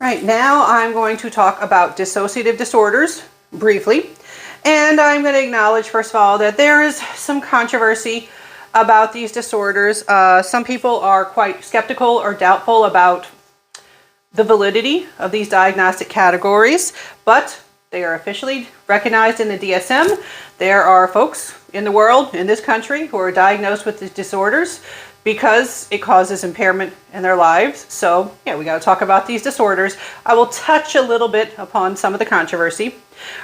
Right, now I'm going to talk about dissociative disorders briefly. And I'm going to acknowledge, first of all, that there is some controversy about these disorders. Some people are quite skeptical or doubtful about the validity of these diagnostic categories, but they are officially recognized in the DSM. There are folks in the world, in this country, who are diagnosed with these disorders because it causes impairment in their lives. So, yeah, we got to talk about these disorders. I will touch a little bit upon some of the controversy.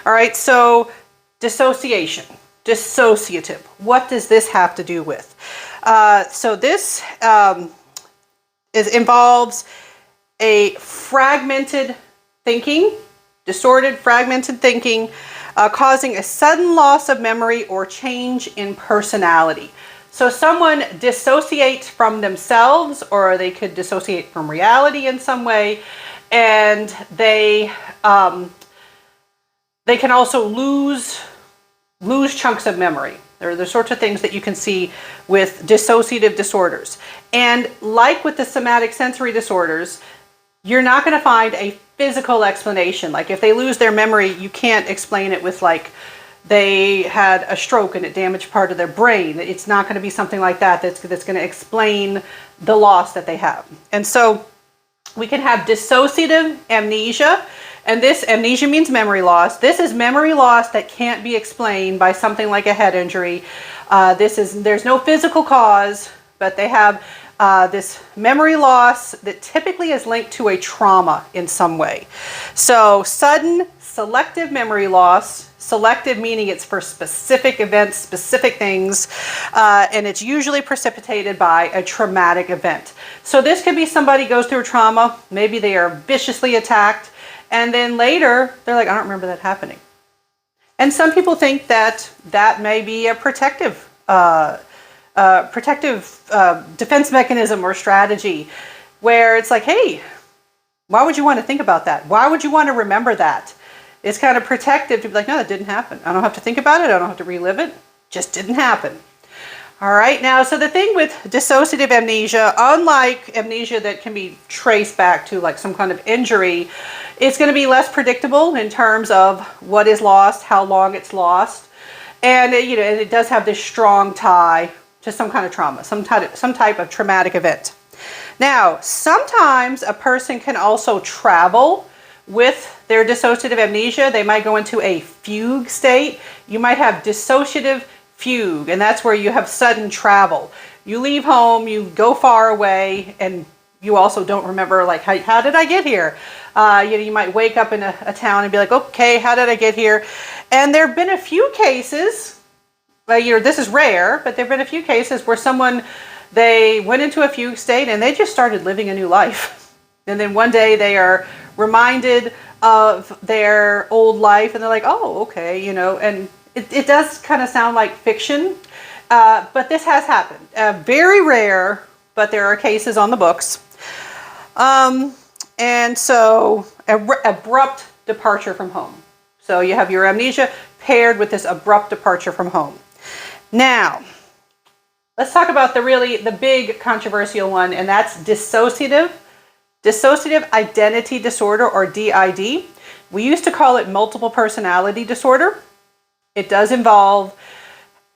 All right, so dissociation, dissociative. What does this have to do with? So this involves a fragmented thinking, distorted, fragmented thinking, causing a sudden loss of memory or change in personality. So someone dissociates from themselves, or they could dissociate from reality in some way, and they can also lose chunks of memory. They're the sorts of things that you can see with dissociative disorders. And like with the somatic sensory disorders, you're not going to find a physical explanation. Like if they lose their memory, you can't explain it with like they had a stroke and it damaged part of their brain. It's not going to be something like that that's going to explain the loss that they have. And so we can have dissociative amnesia, and this amnesia means memory loss. This is memory loss that can't be explained by something like a head injury. There's no physical cause, but they have this memory loss that typically is linked to a trauma in some way. So sudden selective memory loss, selective meaning it's for specific events, specific things, and it's usually precipitated by a traumatic event. So this could be somebody goes through a trauma, maybe they are viciously attacked, and then later they're like, I don't remember that happening. And some people think that that may be a protective defense mechanism or strategy, where it's like, hey, why would you want to think about that? Why would you want to remember that? It's kind of protective to be like, no, that didn't happen. I don't have to think about it. I don't have to relive it. Just didn't happen. All right. Now, so the thing with dissociative amnesia, unlike amnesia that can be traced back to like some kind of injury, it's going to be less predictable in terms of what is lost, how long it's lost. And, and it does have this strong tie to some kind of trauma, some type of traumatic event. Now, sometimes a person can also travel with their dissociative amnesia. They might go into a fugue state. You might have dissociative fugue, and that's where you have sudden travel. You leave home, you go far away, and you also don't remember, like, how did I get here? You might wake up in a town and be like, okay, how did I get here? And there have been a few cases, this is rare, but there have been a few cases where they went into a fugue state and they just started living a new life. And then one day they are reminded of their old life and they're like, oh, okay, and it does kind of sound like fiction, but this has happened. Very rare, but there are cases on the books. And so abrupt departure from home. So you have your amnesia paired with this abrupt departure from home. Now, let's talk about the big controversial one, and that's dissociative identity disorder, or DID. We used to call it multiple personality disorder. It does involve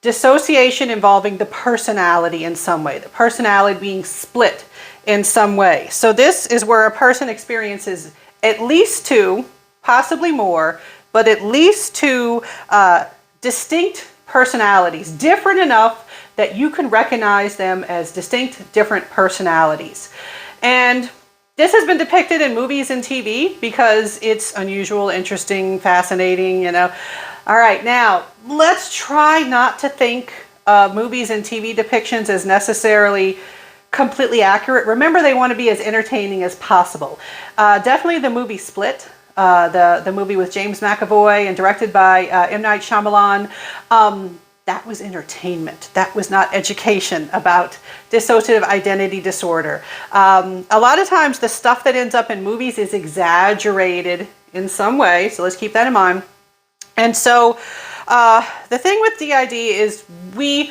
dissociation involving the personality in some way, the personality being split in some way. So this is where a person experiences at least two, possibly more, but at least two distinct personalities, different enough that you can recognize them as distinct, different personalities. And this has been depicted in movies and TV because it's unusual, interesting, fascinating, All right, now let's try not to think movies and TV depictions as necessarily completely accurate. Remember, they want to be as entertaining as possible. Definitely the movie Split, the movie with James McAvoy and directed by M. Night Shyamalan. That was entertainment. That was not education about dissociative identity disorder. A lot of times the stuff that ends up in movies is exaggerated in some way, so let's keep that in mind. And so the thing with DID is the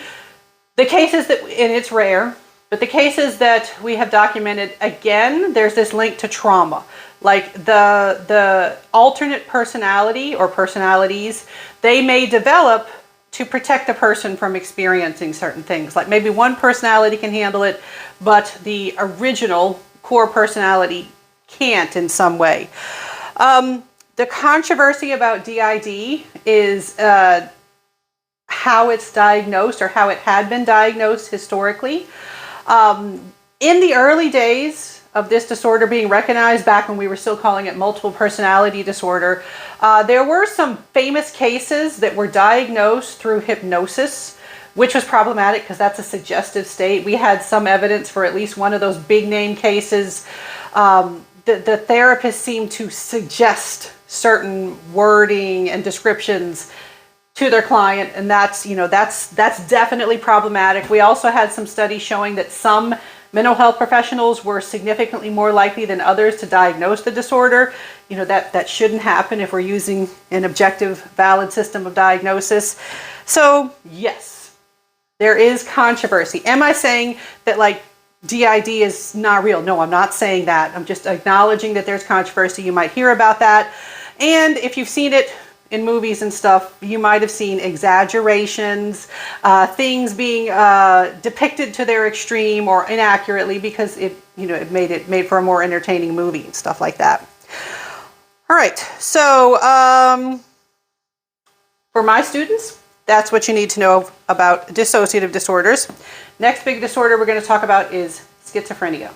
cases that, and it's rare, but the cases that we have documented, again, there's this link to trauma. Like the alternate personality or personalities, they may develop to protect the person from experiencing certain things. Like maybe one personality can handle it, but the original core personality can't in some way. The controversy about DID is how it's diagnosed or how it had been diagnosed historically. In the early days of this disorder being recognized, back when we were still calling it multiple personality disorder, there were some famous cases that were diagnosed through hypnosis, which was problematic because that's a suggestive state. We had some evidence for at least one of those big name cases. The therapist seemed to suggest certain wording and descriptions to their client, and that's definitely problematic. We also had some studies showing that some mental health professionals were significantly more likely than others to diagnose the disorder. That shouldn't happen if we're using an objective, valid system of diagnosis. So yes, there is controversy. Am I saying that like DID is not real? No, I'm not saying that. I'm just acknowledging that there's controversy. You might hear about that. And if you've seen it in movies and stuff, you might have seen exaggerations, things being depicted to their extreme or inaccurately because it made for a more entertaining movie and stuff like that. All right, so for my students, that's what you need to know about dissociative disorders. Next big disorder we're going to talk about is schizophrenia.